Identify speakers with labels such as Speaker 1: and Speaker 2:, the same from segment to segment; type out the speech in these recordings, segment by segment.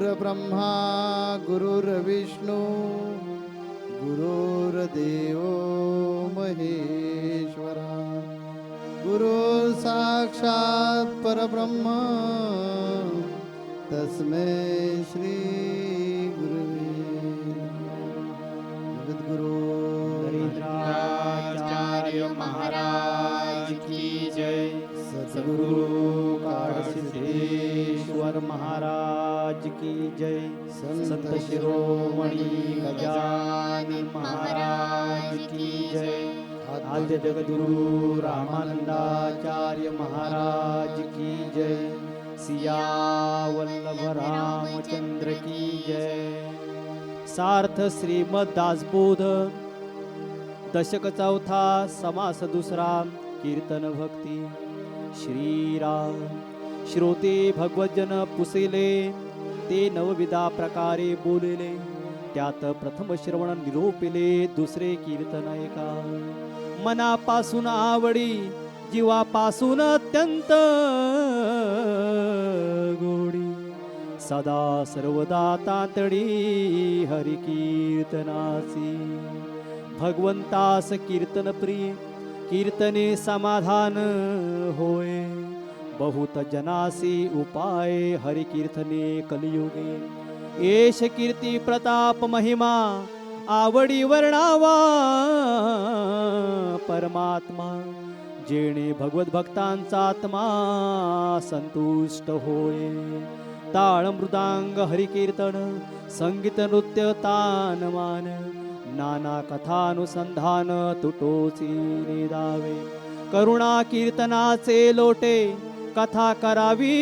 Speaker 1: गुरुर्ब्रह्मा गुरुर्विष्णू गुरुर्देव महेश्वरा गुरु साक्षात परब्रह्म तस्मै श्री गुरुवे जगद्गुरु
Speaker 2: नरेंद्राचार्य महाराज की जय।
Speaker 1: सद्गुरु
Speaker 2: काळसिद्धेश्वर महाराज की जय। संत शिरोमणी गजानन महाराज की जय। आद्य जगद्गुरु रामानंदाचार्य महाराज की जय। सिया वल्लभ रामचंद्र की जय। सार्थ श्रीमद दासबोध दशक चौथा समास दुसरा कीर्तन भक्ती। श्रीराम श्रोते भगवजन पुसेले ते नवविधा प्रकारे बोलेले त्यात प्रथम श्रवण निरोपिले दुसरे कीर्तन ऐका। मनापासून आवडी जीवापासून अत्यंत गोडी सदा सर्वदा तातडी हरि कीर्तनासी। भगवंतास कीर्तन प्रिय कीर्तने समाधान होय। बहुत जनासी उपाय हरि कीर्तने कलियुगे। येश कीर्ती प्रताप महिमा आवडी वर्णावा परमात्मा। जेणे भगवत भक्तांचा आत्मा संतुष्ट होय। ताळ मृदांग हरि कीर्तन संगीत नृत्य तान मान नाना कथानुसंधान तुटोची निदावे। करुणा कीर्तनाचे लोटे कथा करावी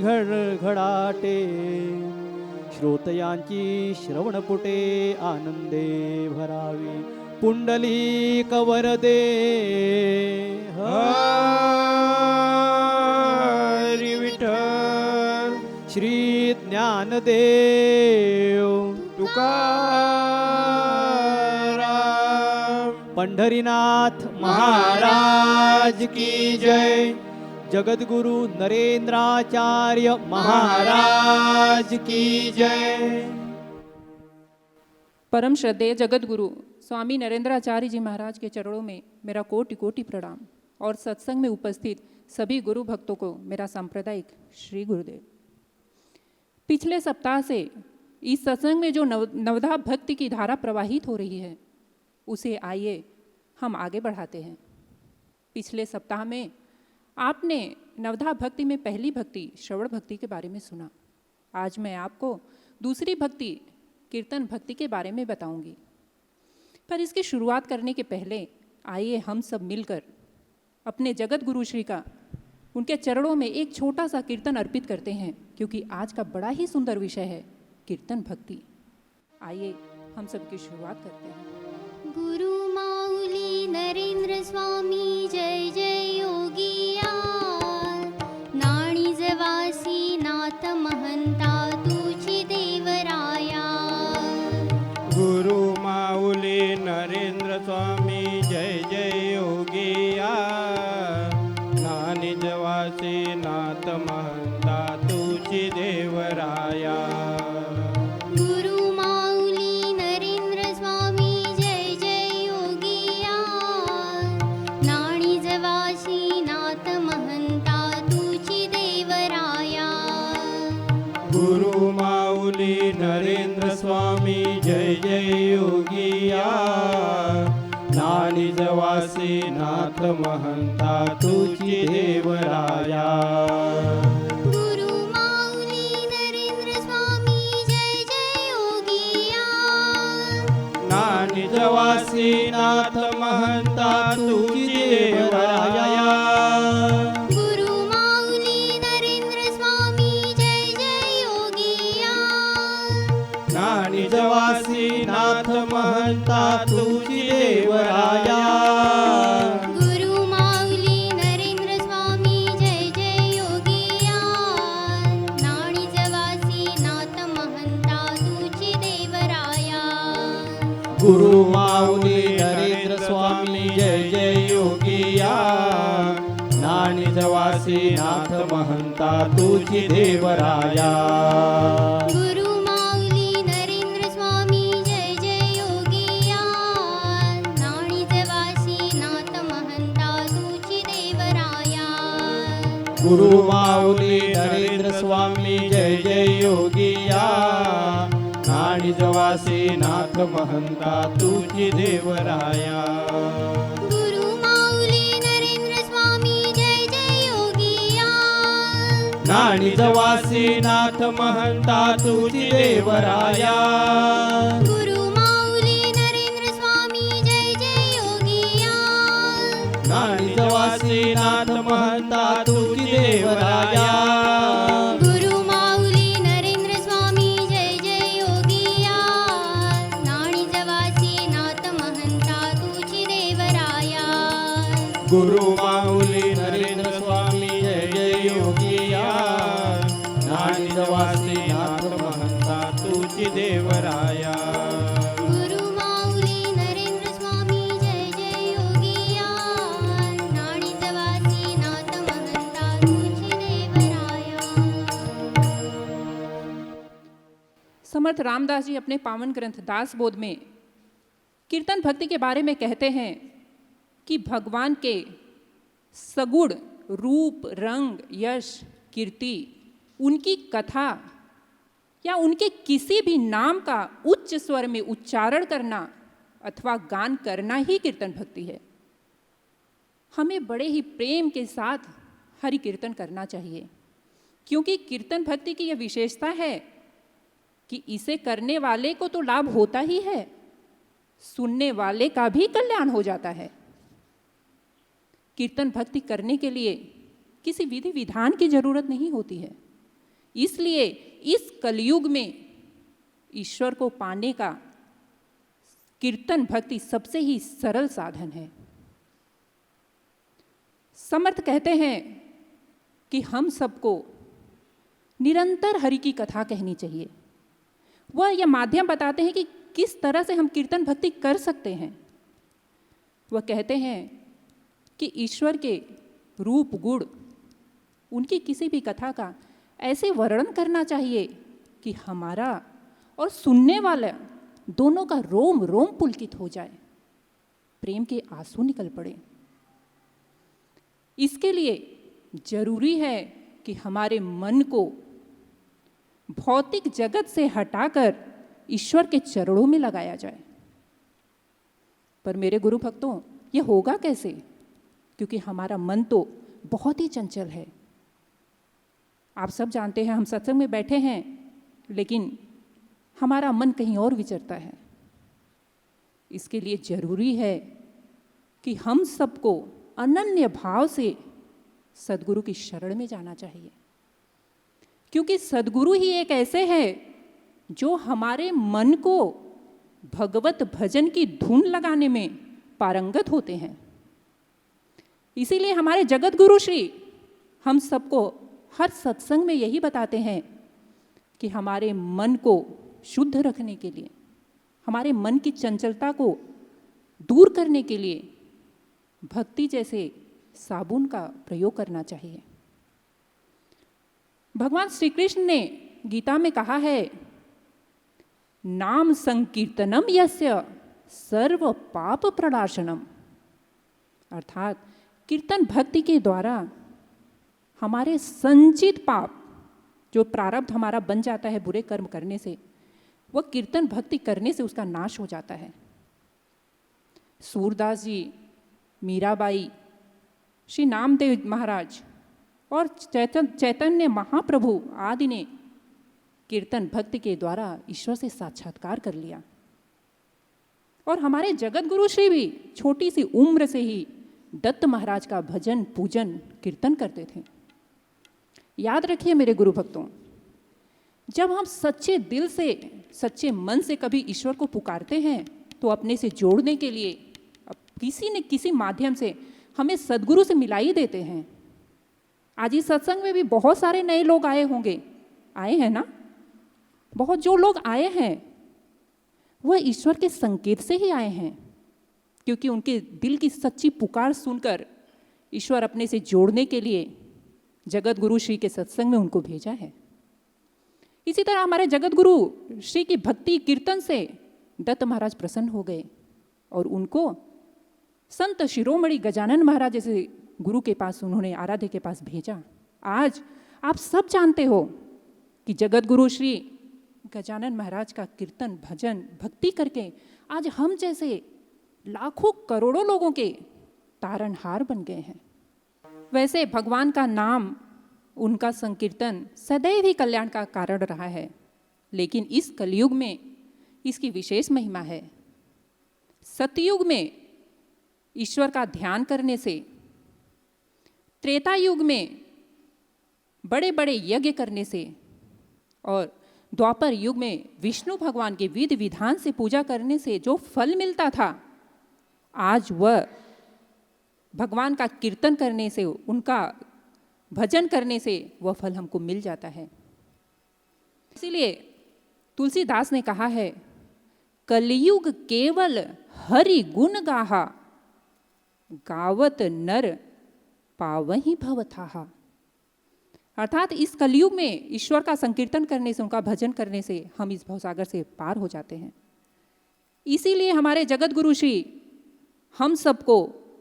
Speaker 2: घडाटे। श्रोतयांची श्रवणपुटे आनंदे भरावी। पुंडलिक वरदे हरी विठ्ठल। श्री ज्ञानदेव तुकाराम। पंढरीनाथ महाराज की जय। जगद्गुरु नरेंद्राचार्य महाराज की जय।
Speaker 3: परम श्रद्धेय जगतगुरु स्वामी नरेंद्राचार्य जी महाराज के चरणों में मेरा कोटि कोटि प्रणाम और सत्संग में उपस्थित सभी गुरु भक्तों को मेरा सांप्रदायिक श्री गुरुदेव। पिछले सप्ताह से इस सत्संग में जो नवधा भक्ति की धारा प्रवाहित हो रही है उसे आइए हम आगे बढ़ाते हैं। पिछले सप्ताह में आपने नवधा भक्ति में पहली भक्ति श्रवण भक्ति के बारे में सुना। आज मैं आपको दूसरी भक्ति कीर्तन भक्ति के बारे में बताऊंगी। पर इसकी शुरुआत करने के पहले आइए हम सब मिलकर अपने जगत गुरु श्री का उनके चरणों में एक छोटा सा कीर्तन अर्पित करते हैं, क्योंकि आज का बड़ा ही सुंदर विषय है कीर्तन भक्ति। आइए हम सब की शुरुआत करते हैं।
Speaker 4: गुरु माऊली नरेंद्र स्वामी जय जय योगिया। नाणी जवासी नाथ महंता तुझी देवराया।
Speaker 5: गुरु माऊली नरेंद्र स्वामी जय जय योगिया। नानी जवासी नाथ महंता तुझी देवराया।
Speaker 4: गुरु माऊली नरेंद्र स्वामी जय जय योगिया। नाणी जवासी नाथ महंता तुझी देवराया।
Speaker 5: गुरु माऊली नरेंद्र स्वामी जय जय योगिया। नानी जवासी नाथ महंता तुझी देवराया।
Speaker 4: गुरु माऊली नरेंद्र स्वामी जय जय योगिया।
Speaker 5: नानी जवासी नाथ महंता तुझी देवराया।
Speaker 4: गुरु माऊली नरेंद्र स्वामी जय जय योगिया।
Speaker 5: नानी जवासी नाथ महंता तुझी देवराया।
Speaker 4: गुरु माऊली नरेंद्र स्वामी जय जय योगिया। नाणी जवासी नाथ महंता तुझी देवराया।
Speaker 5: गुरु माऊली नरेंद्र स्वामी जय जय योगिया। नाणी जवासी नाथ महंता तुझी देवराया
Speaker 4: गुरु माऊली नरेंद्र स्वामी जय जय योगिया नाणी जवासी नाथ महंता तुझी देवराया
Speaker 5: गुरु माऊली नरेंद्र स्वामी जय जय योगिया नाणी जवासी नाथ महंता तुझी देवराया
Speaker 4: गुरु माऊली नरेंद्र स्वामी जय जय योगिया
Speaker 5: नाणी जवासी नाथ महंता तुझी देवराया
Speaker 4: गुरु माऊली नरेंद्र स्वामी जय जय योगिया
Speaker 5: नाणी जवासी नाथ महंता तुझी देवराया
Speaker 4: गुरु माऊली नरेंद्र स्वामी जय जय योगिया नाणी जवासी नाथ महंता तुझी देवराया
Speaker 5: गुरु माऊली नरेंद्र स्वामी जय जय योगिया नाणी जवासी नाथ महंता तुझी देवराया
Speaker 4: गुरु माऊली नरेंद्र स्वामी जय जय योगिया नाणी जवासी नाथ महंता तुझी देवराया
Speaker 3: समर्थ रामदास जी अपने पावन ग्रंथ दास बोध में कीर्तन भक्ति के बारे में कहते हैं कि भगवान के सगुण रूप रंग यश कीर्ति उनकी कथा या उनके किसी भी नाम का उच्च स्वर में उच्चारण करना अथवा गान करना ही कीर्तन भक्ति है। हमें बड़े ही प्रेम के साथ हरि कीर्तन करना चाहिए, क्योंकि कीर्तन भक्ति की यह विशेषता है कि इसे करने वाले को तो लाभ होता ही है, सुनने वाले का भी कल्याण हो जाता है। कीर्तन भक्ति करने के लिए किसी विधि विधान की जरूरत नहीं होती है, इसलिए इस कलयुग में ईश्वर को पाने का कीर्तन भक्ति सबसे ही सरल साधन है। समर्थ कहते हैं कि हम सबको निरंतर हरि की कथा कहनी चाहिए। वह यह माध्यम बताते हैं कि किस तरह से हम कीर्तन भक्ति कर सकते हैं। वह कहते हैं कि ईश्वर के रूप गुण उनकी किसी भी कथा का ऐसे वर्णन करना चाहिए कि हमारा और सुनने वाला दोनों का रोम रोम पुलकित हो जाए, प्रेम के आंसू निकल पड़े। इसके लिए जरूरी है कि हमारे मन को भौतिक जगत से हटाकर ईश्वर के चरणों में लगाया जाए। पर मेरे गुरु भक्तों, यह होगा कैसे? क्योंकि हमारा मन तो बहुत ही चंचल है। आप सब जानते हैं, हम सत्संग में बैठे हैं लेकिन हमारा मन कहीं और विचरता है। इसके लिए जरूरी है कि हम सबको अनन्य भाव से सद्गुरु की शरण में जाना चाहिए, क्योंकि सद्गुरु ही एक ऐसे हैं जो हमारे मन को भगवत भजन की धुन लगाने में पारंगत होते हैं। इसीलिए हमारे जगत गुरु श्री हम सबको हर सत्संग में यही बताते हैं कि हमारे मन को शुद्ध रखने के लिए, हमारे मन की चंचलता को दूर करने के लिए भक्ति जैसे साबुन का प्रयोग करना चाहिए। भगवान श्री कृष्ण ने गीता में कहा है, नाम संकीर्तनम यस्य सर्व पाप प्रणाशनम, अर्थात कीर्तन भक्ति के द्वारा हमारे संचित पाप, जो प्रारब्ध हमारा बन जाता है बुरे कर्म करने से, वह कीर्तन भक्ति करने से उसका नाश हो जाता है। सूरदास जी, मीराबाई, श्री नामदेव महाराज और चैतन्य महाप्रभु आदि ने कीर्तन भक्ति के द्वारा ईश्वर से साक्षात्कार कर लिया। और हमारे जगत गुरु श्री भी छोटी सी उम्र से ही दत्त महाराज का भजन पूजन कीर्तन करते थे। याद रखिए मेरे गुरु भक्तों, जब हम सच्चे दिल से सच्चे मन से कभी ईश्वर को पुकारते हैं तो अपने से जोड़ने के लिए किसी न किसी माध्यम से हमें सद्गुरु से मिला ही देते हैं। आज इस सत्संग में भी बहुत सारे नए लोग आए होंगे, आए हैं ना? बहुत जो लोग आए हैं वह ईश्वर के संकेत से ही आए हैं, क्योंकि उनके दिल की सच्ची पुकार सुनकर ईश्वर अपने से जोड़ने के लिए जगत गुरु श्री के सत्संग में उनको भेजा है। इसी तरह हमारे जगत गुरु श्री की भक्ति कीर्तन से दत्त महाराज प्रसन्न हो गए और उनको संत शिरोमणि गजानन महाराज जैसे गुरु के पास, उन्होंने आराध्य के पास भेजा। आज आप सब जानते हो कि जगत गुरु श्री गजानन महाराज का कीर्तन भजन भक्ति करके आज हम जैसे लाखों करोड़ों लोगों के तारनहार बन गए हैं। वैसे भगवान का नाम, उनका संकीर्तन सदैव ही कल्याण का कारण रहा है, लेकिन इस कलयुग में इसकी विशेष महिमा है। सतयुग में ईश्वर का ध्यान करने से, त्रेता युग में बड़े बड़े यज्ञ करने से और द्वापर युग में विष्णु भगवान के विधि विधान से पूजा करने से जो फल मिलता था, आज वह भगवान का कीर्तन करने से, उनका भजन करने से वह फल हमको मिल जाता है। इसीलिए तुलसीदास ने कहा है, कलयुग केवल हरि गुण गाहा, गावत नर पावहि भवथाहा। अर्थात इस कलयुग में ईश्वर का संकीर्तन करने से, उनका भजन करने से हम इस भवसागर से पार हो जाते हैं। इसीलिए हमारे जगत गुरु श्री हम सबको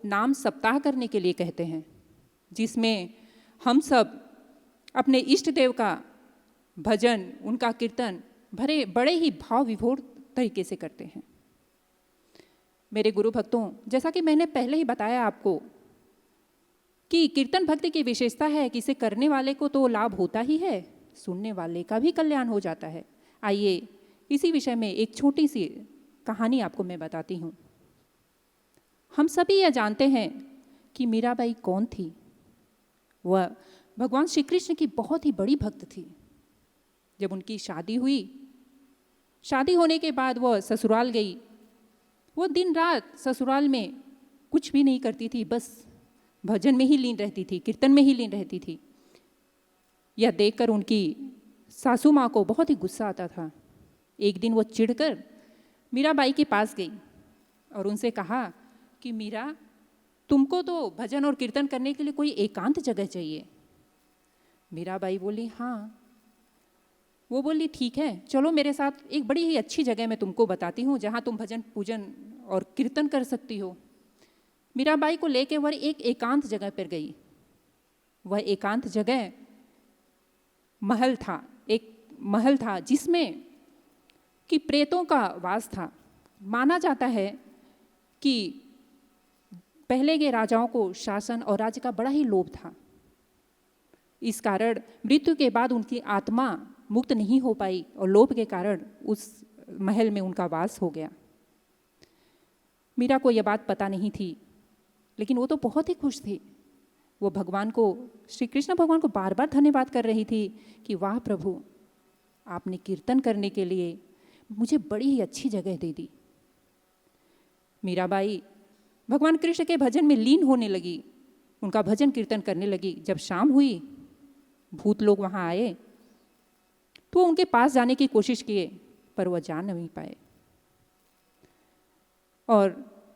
Speaker 3: नाम सप्ताह करने के लिए कहते हैं, जिसमें हम सब अपने इष्ट देव का भजन, उनका कीर्तन बड़े ही भाव विभोर तरीके से करते हैं। मेरे गुरु भक्तों, जैसा कि मैंने पहले ही बताया आपको कि कीर्तन भक्ति की विशेषता है कि इसे करने वाले को तो लाभ होता ही है, सुनने वाले का भी कल्याण हो जाता है। आइए इसी विषय में एक छोटी सी कहानी आपको मैं बताती हूँ। हम सभी यह जानते हैं कि मीराबाई कौन थी। वह भगवान श्री कृष्ण की बहुत ही बड़ी भक्त थी। जब उनकी शादी हुई, शादी होने के बाद वह ससुराल गई। वो दिन रात ससुराल में कुछ भी नहीं करती थी, बस भजन में ही लीन रहती थी, कीर्तन में ही लीन रहती थी। यह देखकर उनकी सासू माँ को बहुत ही गुस्सा आता था। एक दिन वो चिढ़कर मीराबाई के पास गई और उनसे कहा कि मीरा, तुमको तो भजन और कीर्तन करने के लिए कोई एकांत जगह चाहिए। मीराबाई बोली हाँ। वो बोली ठीक है, चलो मेरे साथ, एक बड़ी ही अच्छी जगह मैं तुमको बताती हूँ जहाँ तुम भजन पूजन और कीर्तन कर सकती हो। मीराबाई को लेके वह एक एकांत जगह पर गई। वह एकांत जगह महल था, एक महल था जिसमें कि प्रेतों का वास था। माना जाता है कि पहले के राजाओं को शासन और राज्य का बड़ा ही लोभ था। इस कारण मृत्यु के बाद उनकी आत्मा मुक्त नहीं हो पाई और लोभ के कारण उस महल में उनका वास हो गया। मीरा को यह बात पता नहीं थी, लेकिन वो तो बहुत ही खुश थी। वो भगवान को, श्री कृष्ण भगवान को बार बार धन्यवाद कर रही थी कि वाह प्रभु, आपने कीर्तन करने के लिए मुझे बड़ी ही अच्छी जगह दे दी। मीराबाई भगवान कृष्ण के भजन में लीन होने लगी, उनका भजन कीर्तन करने लगी। जब शाम हुई, भूत लोग वहाँ आए तो उनके पास जाने की कोशिश किए, पर वह जा नहीं पाए। और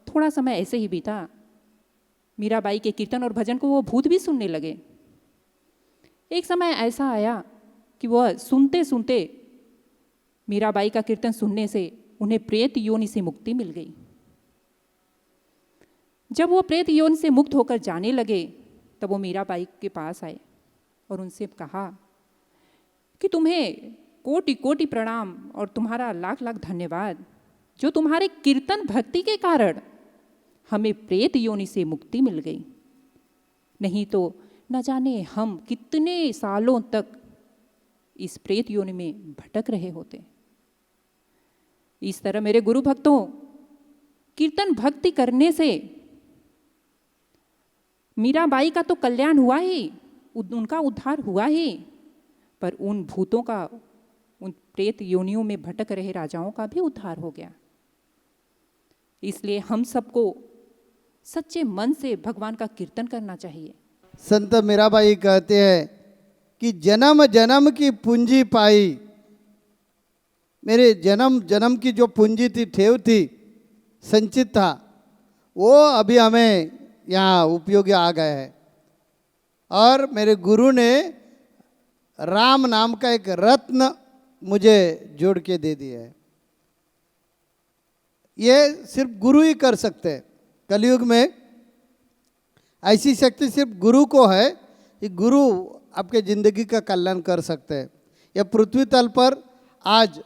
Speaker 3: थोड़ा समय ऐसे ही बीता। मीराबाई के कीर्तन और भजन को वो भूत भी सुनने लगे। एक समय ऐसा आया कि वह सुनते सुनते मीराबाई का कीर्तन सुनने से उन्हें प्रेत योनि से मुक्ति मिल गई। जब वो प्रेत योनि से मुक्त होकर जाने लगे, तब वो मीराबाई के पास आए और उनसे कहा कि तुम्हें कोटि कोटि प्रणाम और तुम्हारा लाख लाख धन्यवाद, जो तुम्हारे कीर्तन भक्ति के कारण हमें प्रेत योनि से मुक्ति मिल गई। नहीं तो न जाने हम कितने सालों तक इस प्रेत योनि में भटक रहे होते। इस तरह मेरे गुरु भक्तों, कीर्तन भक्ति करने से मीराबाई का तो कल्याण हुआ ही, उनका उद्धार हुआ ही, पर उन भूतों का, उन प्रेत योनियों में भटक रहे राजाओं का भी उद्धार हो गया। इसलिए हम सबको सच्चे मन से भगवान का कीर्तन करना चाहिए।
Speaker 1: संत मीराबाई कहते हैं कि जन्म जन्म की पूंजी पाई। मेरे जन्म जन्म की जो पूंजी थी, ठेव थी, संचित था, वो अभी हमें यहाँ उपयोगी आ गए हैं। और मेरे गुरु ने राम नाम का एक रत्न मुझे जोड़ के दे दिया है। ये सिर्फ गुरु ही कर सकते हैं। कलयुग में ऐसी शक्ति सिर्फ गुरु को है कि गुरु आपके ज़िंदगी का कल्याण कर सकते हैं। यह पृथ्वी तल पर आज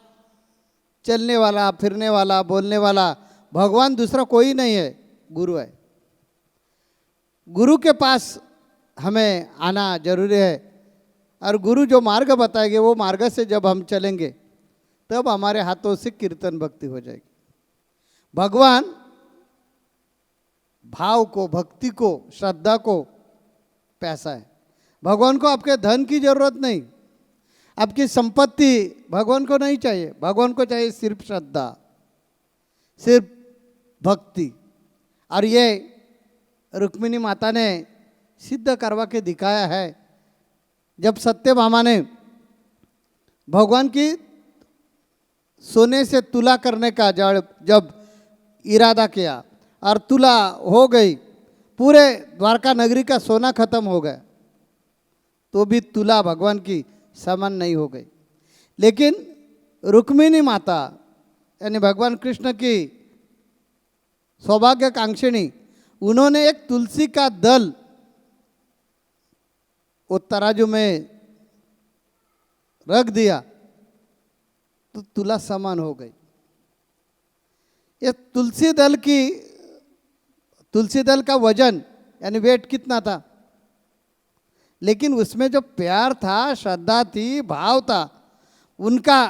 Speaker 1: चलने वाला, फिरने वाला, बोलने वाला भगवान दूसरा कोई नहीं है, गुरु है। गुरु के पास हमें आना जरूरी है। और गुरु जो मार्ग बताएंगे वो मार्ग से जब हम चलेंगे तब हमारे हाथों से कीर्तन भक्ति हो जाएगी। भगवान भाव को, भक्ति को, श्रद्धा को पैसा है। भगवान को आपके धन की जरूरत नहीं, आपकी संपत्ति भगवान को नहीं चाहिए। भगवान को चाहिए सिर्फ श्रद्धा, सिर्फ भक्ति। और ये रुक्मिणी माता ने सिद्ध करवा के दिखाया है। जब सत्यभामा ने भगवान की सोने से तुला करने का जब इरादा किया और तुला हो गई, पूरे द्वारका नगरी का सोना खत्म हो गया, तो भी तुला भगवान की समान नहीं हो गई। लेकिन रुक्मिणी माता यानी भगवान कृष्ण की सौभाग्यकांक्षिणी, उन्होंने एक तुलसी का दल वो तराजू में रख दिया तो तुला समान हो गई। ये तुलसी दल का वजन यानी वेट कितना था, लेकिन उसमें जो प्यार था, श्रद्धा थी, भाव था, उनका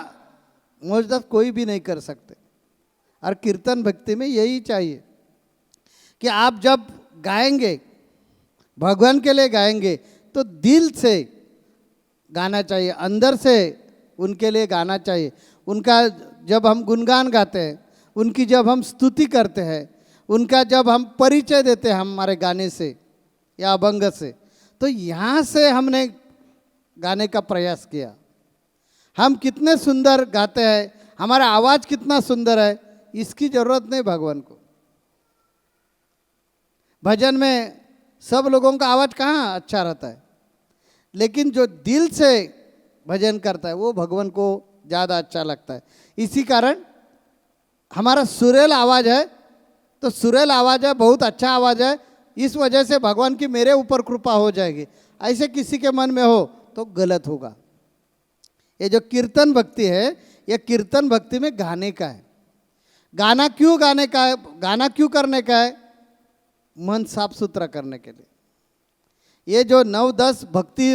Speaker 1: मौजूद कोई भी नहीं कर सकते। और कीर्तन भक्ति में यही चाहिए कि आप जब गाएंगे, भगवान के लिए गाएंगे, तो दिल से गाना चाहिए, अंदर से उनके लिए गाना चाहिए। उनका जब हम गुणगान गाते हैं, उनकी जब हम स्तुति करते हैं, उनका जब हम परिचय देते हैं हमारे गाने से या अभंग से, तो यहाँ से हमने गाने का प्रयास किया। हम कितने सुंदर गाते हैं, हमारा आवाज़ कितना सुंदर है, इसकी ज़रूरत नहीं भगवान को। भजन में सब लोगों का आवाज़ कहाँ अच्छा रहता है, लेकिन जो दिल से भजन करता है वो भगवान को ज़्यादा अच्छा लगता है। इसी कारण हमारा सुरेल आवाज़ है, तो सुरेल आवाज़ है, बहुत अच्छा आवाज़ है, इस वजह से भगवान की मेरे ऊपर कृपा हो जाएगी, ऐसे किसी के मन में हो तो गलत होगा। ये जो कीर्तन भक्ति है, ये कीर्तन भक्ति में गाने का है। गाना क्यों गाने का है, गाना क्यों करने का है? मन साफ सुथरा करने के लिए। ये जो 9-10 भक्ति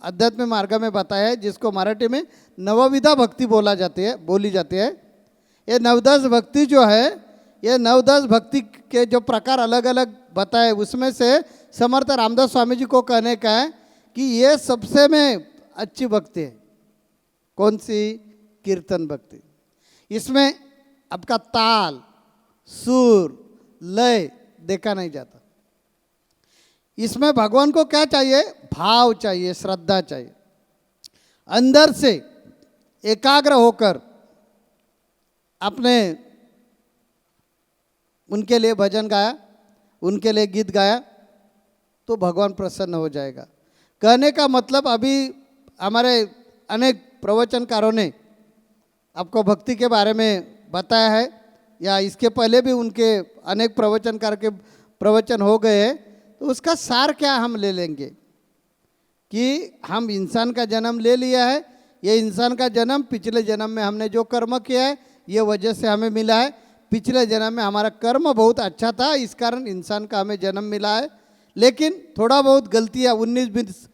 Speaker 1: अध्यात्म मार्ग में बताया है, जिसको मराठी में नवविधा भक्ति बोली जाती है। ये 9-10 भक्ति जो है, ये 9-10 भक्ति के जो प्रकार अलग अलग बताए, उसमें से समर्थ रामदास स्वामी जी को कहने का है कि ये सबसे में अच्छी भक्ति है। कौन सी? कीर्तन भक्ति। इसमें आपका ताल, सुर, लय देखा नहीं जाता। इसमें भगवान को क्या चाहिए? भाव चाहिए, श्रद्धा चाहिए। अंदर से एकाग्र होकर आपने उनके लिए भजन गाया, उनके लिए गीत गाया, तो भगवान प्रसन्न हो जाएगा। कहने का मतलब, अभी हमारे अनेक प्रवचनकारों ने आपको भक्ति के बारे में बताया है, या इसके पहले भी उनके अनेक प्रवचनकार के प्रवचन हो गए हैं। तो उसका सार क्या हम ले लेंगे कि हम इंसान का जन्म ले लिया है, ये इंसान का जन्म पिछले जन्म में हमने जो कर्म किया है, ये वजह से हमें मिला है। पिछले जन्म में हमारा कर्म बहुत अच्छा था, इस कारण इंसान का हमें जन्म मिला है। लेकिन थोड़ा बहुत गलतियाँ, 19-20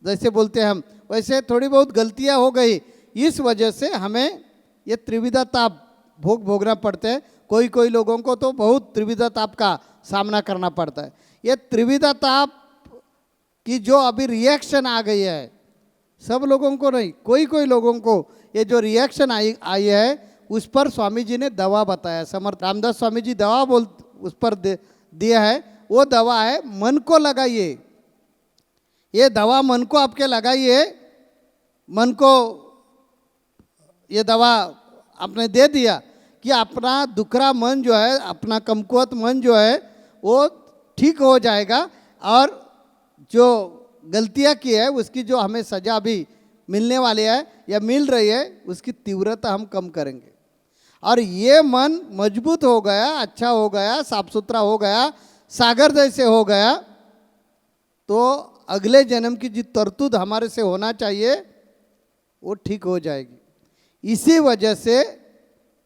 Speaker 1: जैसे बोलते हैं हम, वैसे थोड़ी बहुत गलतियाँ हो गई, इस वजह से हमें ये त्रिविधा ताप भोगना पड़ते हैं। कोई लोगों को तो बहुत त्रिविधा ताप का सामना करना पड़ता है। ये त्रिविधा ताप की जो अभी रिएक्शन आ गई है, सब लोगों को नहीं, कोई लोगों को ये जो रिएक्शन आई है, उस पर स्वामी जी ने दवा बताया। समर्थ रामदास स्वामी जी दवा उस पर दिया है। वो दवा है, मन को लगाइए। ये दवा मन को आपके लगाइए। मन को ये दवा आपने दे दिया कि अपना दुखरा मन जो है, अपना कमकुवत मन जो है, वो ठीक हो जाएगा और जो गलतियां की है उसकी जो हमें सजा भी मिलने वाली है या मिल रही है उसकी तीव्रता हम कम करेंगे। और ये मन मजबूत हो गया, अच्छा हो गया, साफ सुथरा हो गया, सागर जैसे हो गया, तो अगले जन्म की जो तरतूद हमारे से होना चाहिए वो ठीक हो जाएगी। इसी वजह से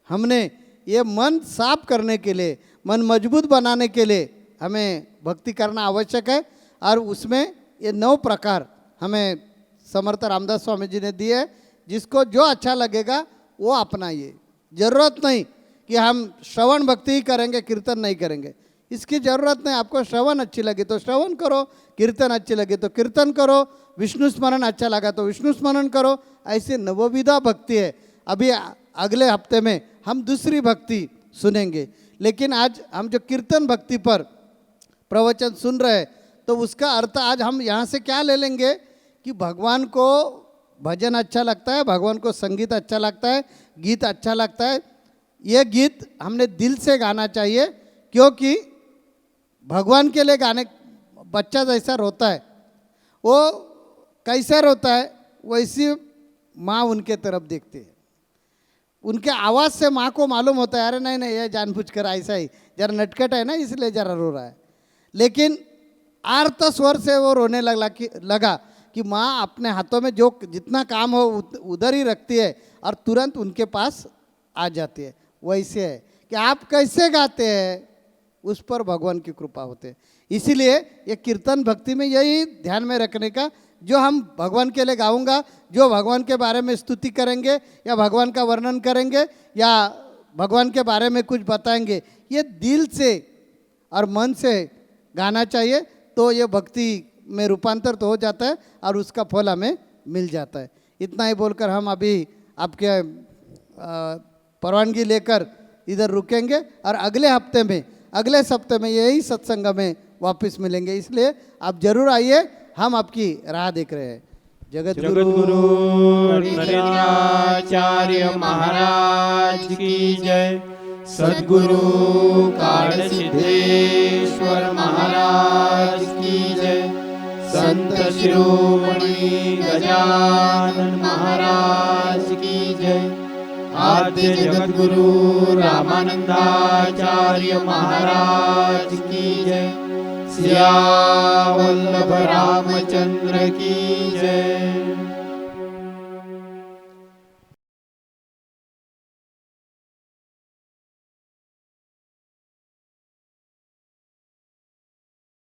Speaker 1: हमने ये मन साफ करने के लिए, मन मजबूत बनाने के लिए हमें भक्ति करना आवश्यक है। और उसमें ये 9 प्रकार हमें समर्थ रामदास स्वामी जी ने दिए है, जिसको जो अच्छा लगेगा वो अपनाइए। जरूरत नहीं कि हम श्रवण भक्ति ही करेंगे, कीर्तन नहीं करेंगे, इसकी ज़रूरत नहीं। आपको श्रवण अच्छी लगी तो श्रवण करो, कीर्तन अच्छी लगी तो कीर्तन करो, विष्णु स्मरण अच्छा लगा तो विष्णु स्मरण करो। ऐसे नवविधा भक्ति है। अभी अगले हफ्ते में हम दूसरी भक्ति सुनेंगे, लेकिन आज हम जो कीर्तन भक्ति पर प्रवचन सुन रहे हैं तो उसका अर्थ आज हम यहाँ से क्या ले लेंगे कि भगवान को भजन अच्छा लगता है, भगवान को संगीत अच्छा लगता है, गीत अच्छा लगता है। ये गीत हमने दिल से गाना चाहिए, क्योंकि भगवान के लिए गाने, बच्चा जैसा रोता है वो कैसा रोता है वैसी माँ उनके तरफ देखती है। उनके आवाज़ से माँ को मालूम होता है अरे नहीं नहीं ये जानबूझकर ऐसा ही जरा नटखट है ना इसलिए जरा रो रहा है। लेकिन आर्त स्वर से वो रोने लगा कि माँ अपने हाथों में जो जितना काम हो उधर ही रखती है और तुरंत उनके पास आ जाती है। वैसे है कि आप कैसे गाते हैं उस पर भगवान की कृपा होते हैं। इसीलिए ये कीर्तन भक्ति में यही ध्यान में रखने का, जो हम भगवान के लिए गाऊंगा, जो भगवान के बारे में स्तुति करेंगे या भगवान का वर्णन करेंगे या भगवान के बारे में कुछ बताएंगे, ये दिल से और मन से गाना चाहिए, तो ये भक्ति में रूपांतर तो हो जाता है और उसका फल हमें मिल जाता है। इतना ही बोलकर हम अभी आपके परवानगी लेकर इधर रुकेंगे और अगले सप्ताह में यही सत्संग में वापस मिलेंगे। इसलिए आप जरूर आइए, हम आपकी राह देख रहे हैं। जगत
Speaker 5: गुरु नरेंद्राचार्य महाराज की जय। सद्गुरु काल सिद्धेश्वर महाराज की जय। संत शिरोमणि गजानन महाराज की जय। आद्य जगत गुरु रामानंदाचार्य महाराज की जय। सिया वल्लभ रामचंद्र की जय।